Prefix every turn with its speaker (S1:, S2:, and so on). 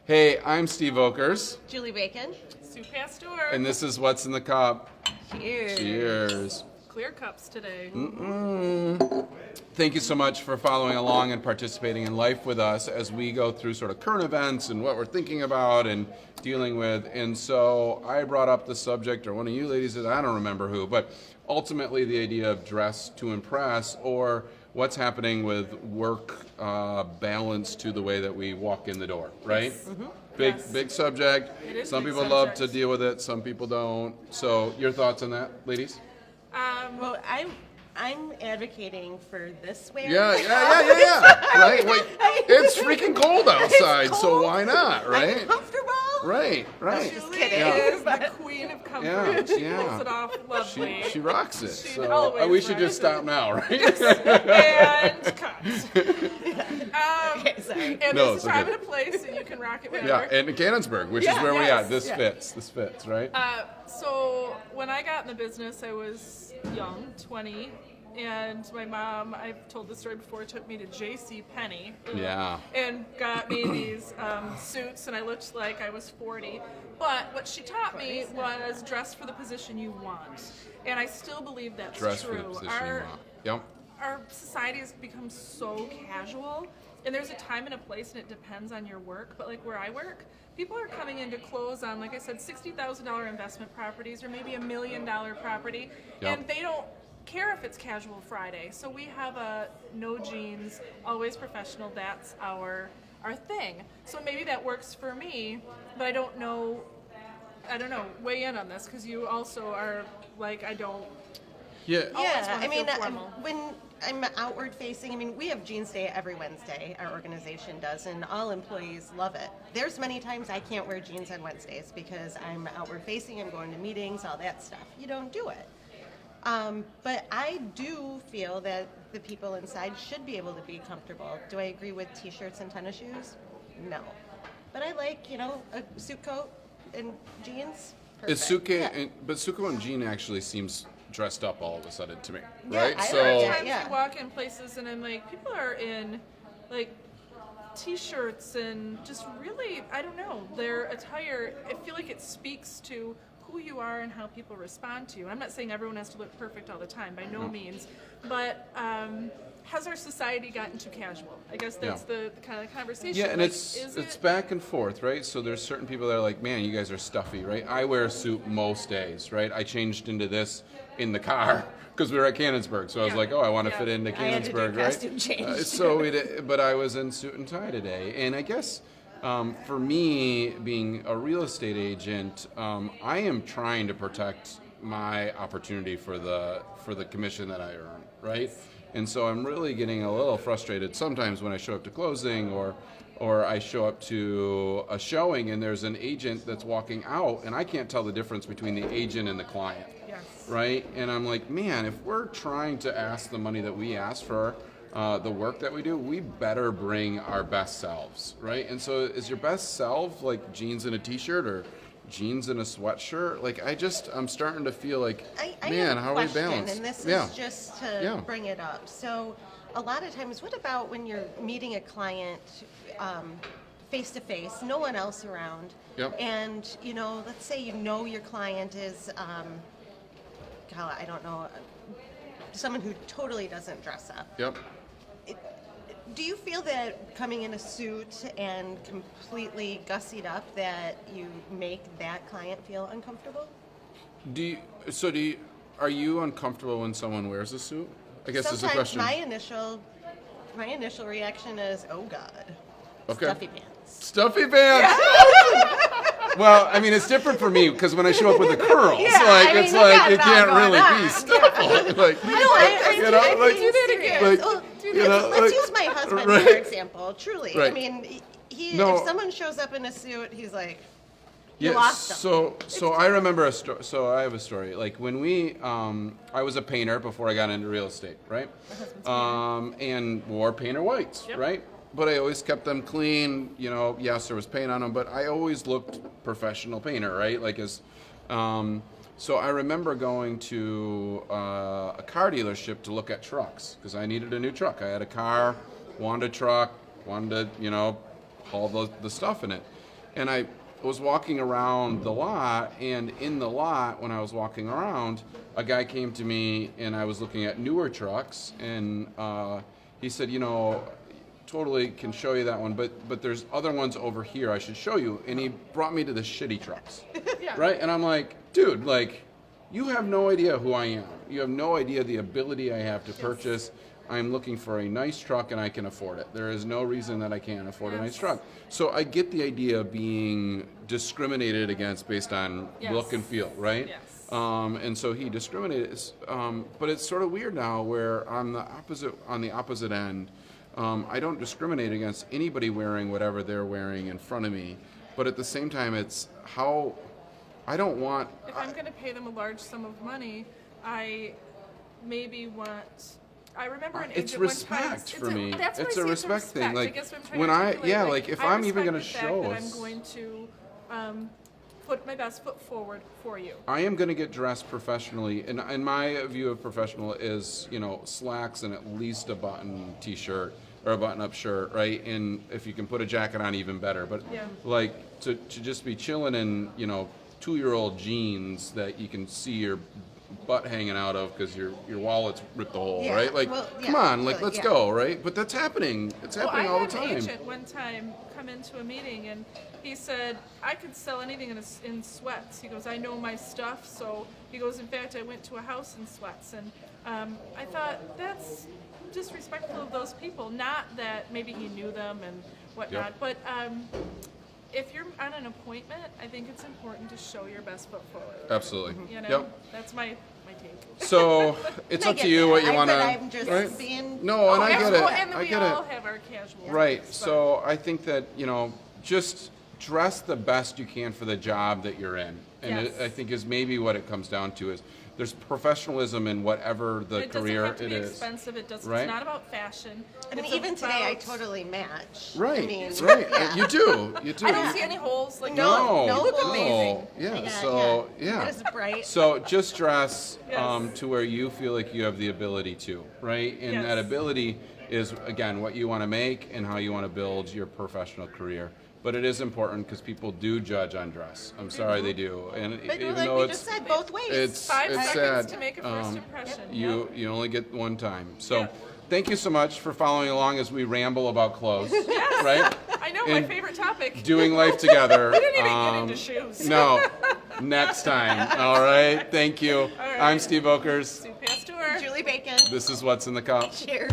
S1: Hey, I'm Steve Oakers,
S2: Julie Bacon.
S3: Sue Pastor.
S1: and this is What's in the Cup.
S2: Cheers.
S1: Cheers.
S3: Clear cups today.
S1: Thank you so much for following along and participating in life with us as we go through sort of current events and what we're thinking about and dealing with. And so I brought up the subject, or one of you ladies said, I don't remember who, but ultimately the idea of dress to impress, or what's happening with work balance to the way that we walk in the door, right?
S3: Yes.
S1: Big subject.
S3: It is
S1: Some
S3: big
S1: people love to
S3: subject.
S1: deal with it, some people don't. So your thoughts on that, ladies?
S2: Well, I'm advocating for this way.
S1: Yeah. Right? Like, it's freaking cold outside, so
S2: cold.
S1: why not, right?
S2: I'm comfortable.
S1: Right.
S2: Just
S3: Julie
S2: kidding.
S3: is the queen of comfort.
S1: Yeah,
S3: She
S1: yeah.
S3: pulls it off lovely.
S1: She rocks it.
S3: She
S1: So
S3: always
S1: we should
S3: rocks
S1: just
S3: it.
S1: stop now, right?
S3: And cut.
S2: Okay, sorry.
S3: And
S1: No,
S3: this
S1: it's
S3: is time
S1: okay.
S3: and a place, and you can rock it whenever.
S1: Yeah, and Cannonsburg, which is
S3: Yeah,
S1: where we
S3: yes,
S1: at. This
S2: yeah.
S1: fits, right?
S3: So when I got in the business, I was young, 20, and my mom, I've told this story before, took me to J.C. Penney.
S1: Yeah.
S3: And got me these suits, and I looked like I was 40. But what she taught me was dress for the position you want. And I still believe that's
S1: Dress
S3: true.
S1: for the position you want. Yep.
S3: Our society has become so casual, and there's a time and a place, and it depends on your work. But like where I work, people are coming into clothes on, like I said, $60,000 investment properties or maybe $1 million property,
S1: Yep.
S3: and they don't care if it's casual Friday. So we have a no jeans, always professional. That's our thing. So maybe that works for me, but I don't know. Weigh in on this, because you also are like, I don't.
S1: Yeah.
S3: Always
S2: Yeah,
S3: wanna
S2: I mean,
S3: feel formal.
S2: when I'm outward facing, we have Jeans Day every Wednesday, our organization does, and all employees love it. There's many times I can't wear jeans on Wednesdays because I'm outward facing, I'm going to meetings, all that stuff. You don't do it. But I do feel that the people inside should be able to be comfortable. Do I agree with t-shirts and tennis shoes? No. But I like, a suit coat and jeans.
S1: Is
S2: Perfect. Yeah.
S1: but Suko and Jean actually seems dressed up all of a sudden to me,
S2: Yeah,
S1: right?
S2: I
S1: So
S2: like that.
S3: Sometimes
S2: Yeah.
S3: you walk in places and I'm like, people are in like t-shirts and just really, I don't know, their attire, I feel like it speaks to who you are and how people respond to you. I'm not saying everyone has to look perfect all the time, by no means, but has our society gotten too casual? I guess that's the kind of conversation.
S1: yeah, and
S3: Like,
S1: it's
S3: is
S1: it's
S3: it-
S1: back and forth, right? So there's certain people that are like, man, you guys are stuffy, right? I wear a suit most days, right? I changed into this in the car because we were at Cannonsburg, so I was
S3: Yeah.
S1: like, oh, I want to
S3: Yeah.
S1: fit into
S2: I had to do
S1: Cannonsburg, right?
S2: costume change.
S1: But I was in suit and tie today, and I guess for me, being a real estate agent, I am trying to protect my opportunity for the commission that I earn, right? And so I'm really getting a little frustrated sometimes when I show up to closing or I show up to a showing and there's an agent that's walking out and I can't tell the difference between the agent and the client.
S3: Yes.
S1: Right? And I'm like, man, if we're trying to ask the money that we ask for the work that we do, we better bring our best selves, right? And so is your best self like jeans and a t-shirt or jeans and a sweatshirt? Like, I'm starting to feel like,
S2: I
S1: man,
S2: have a
S1: how are we
S2: question,
S1: balanced?
S2: and this
S1: Yeah.
S2: is just to
S1: Yeah.
S2: bring it up. So a lot of times, what about when you're meeting a client face to face, no one else around,
S1: Yep.
S2: and let's say your client is, I don't know, someone who totally doesn't dress up.
S1: Yep.
S2: Do you feel that coming in a suit and completely gussied up that you make that client feel uncomfortable?
S1: Are you uncomfortable when someone wears a suit? I guess is the
S2: Sometimes
S1: question.
S2: my initial reaction is, oh God,
S1: Okay.
S2: stuffy pants.
S1: Stuffy pants. Well, I mean, it's different for me because when I show up with the curls,
S2: Yeah,
S1: like
S2: I mean,
S1: it's
S2: you
S1: like
S2: got
S1: it
S2: it all
S1: can't
S2: going
S1: really
S2: on.
S1: be stuffy. Like,
S2: No, I'm
S1: you know, like
S2: being
S3: do that again.
S2: serious.
S1: Like,
S2: Well,
S1: you know,
S2: let's
S1: like-
S2: use my husband
S1: right.
S2: for example. Truly, I
S1: Right.
S2: mean,
S1: No.
S2: if someone shows up in a suit, he's like,
S1: Yeah,
S2: you lost them.
S1: so I remember a story. So I have a story. Like when I was a painter before I got into real estate, right? And wore painter whites,
S3: Yep.
S1: right? But I always kept them clean. Yes, there was paint on them, but I always looked professional painter, right? So I remember going to a car dealership to look at trucks because I needed a new truck. I had a car, wanted a truck, wanted to, haul the stuff in it. And I was walking around the lot, and in the lot, when I was walking around, a guy came to me, and I was looking at newer trucks, and he said, you know, totally can show you that one, but there's other ones over here I should show you. And he brought me to the shitty trucks,
S3: Yeah.
S1: right? And I'm like, dude, like, you have no idea who I am. You have no idea the ability I have to purchase. I'm looking for a nice truck and I can afford it. There is no reason that I can't afford a nice truck. So I get the idea of being discriminated against based on look and feel, right?
S3: Yes.
S1: And so he discriminated. But it's sort of weird now where on the opposite end, I don't discriminate against anybody wearing whatever they're wearing in front of me. But at the same time, it's how I don't want.
S3: If I'm going to pay them a large sum of money, I maybe want. I remember an
S1: It's
S3: agent
S1: respect
S3: one time,
S1: for me.
S3: That's what
S1: It's
S3: I
S1: a
S3: see,
S1: respect thing.
S3: I
S1: Like,
S3: guess what I'm trying
S1: when
S3: to
S1: I-
S3: articulate,
S1: yeah,
S3: like,
S1: like, if
S3: I
S1: I'm even
S3: respect
S1: gonna
S3: the fact
S1: show
S3: that
S1: us-
S3: I'm going to put my best foot forward for you.
S1: I am going to get dressed professionally, and my view of professional is, you know, slacks and at least a button t-shirt or a button-up shirt, right? And if you can put a jacket on, even better. But
S3: Yeah.
S1: like to just be chilling in, you know, 2-year-old jeans that you can see your butt hanging out of because your wallet's ripped a hole,
S2: Yeah,
S1: right? Like,
S2: well,
S1: come
S2: yeah,
S1: on, like,
S2: really,
S1: let's
S2: yeah.
S1: go, right? But that's happening. It's happening all the
S3: I had an
S1: time.
S3: agent one time come into a meeting and he said, I could sell anything in sweats. He goes, I know my stuff. So he goes, in fact, I went to a house in sweats. And I thought, that's disrespectful of those people. Not that maybe he knew them and whatnot, but if you're on an appointment, I think it's important to show your best foot forward.
S1: Absolutely.
S3: You know,
S1: Yep.
S3: that's my take.
S1: So it's
S2: I
S1: up
S2: get
S1: to you
S2: that.
S1: what you want to.
S2: I'm just
S1: right?
S2: being.
S1: No, and I get it.
S3: Absolutely, and
S1: I
S3: we
S1: get
S3: all
S1: it.
S3: have our casual
S1: Right.
S3: ones, but-
S1: So I think that, you know, just dress the best you can for the job that you're in, and
S3: Yes.
S1: I think is maybe what it comes down to is there's professionalism in whatever the
S3: it
S1: career
S3: doesn't have to
S1: it
S3: be
S1: is.
S3: expensive. It doesn't.
S1: Right?
S3: It's not about fashion.
S2: I mean,
S3: It's
S2: even today, I
S3: about-
S2: totally match.
S1: Right.
S2: I mean,
S1: right.
S2: yeah.
S1: You do. You do.
S3: I don't
S1: You-
S3: see any holes. Like
S1: No,
S2: No,
S3: you look
S2: no.
S3: amazing.
S1: Yeah.
S2: Yeah,
S1: So
S2: yeah.
S1: yeah.
S2: It is bright.
S1: So just dress
S3: Yes.
S1: to where you feel like you have the ability to, right? And that
S3: Yes.
S1: ability is, again, what you want to make and how you want to build your professional career. But it is important because people do judge on dress. I'm sorry they do. And
S2: But
S1: even
S2: like
S1: though
S2: we
S1: it's
S2: just said, both ways.
S1: it's
S3: 5
S1: it's
S3: seconds
S1: sad.
S3: to make a first impression.
S1: You only get one time. So
S3: Yeah.
S1: thank you so much for following along as we ramble about clothes. Right?
S3: I know
S1: And
S3: my favorite topic.
S1: Doing life together.
S3: We didn't even get into shoes.
S1: No. Next time. All right. Thank you.
S3: right.
S1: I'm Steve Oakers.
S3: Sue Pasteur.
S2: Julie Bacon.
S1: This is What's in the Cup.
S2: Cheers.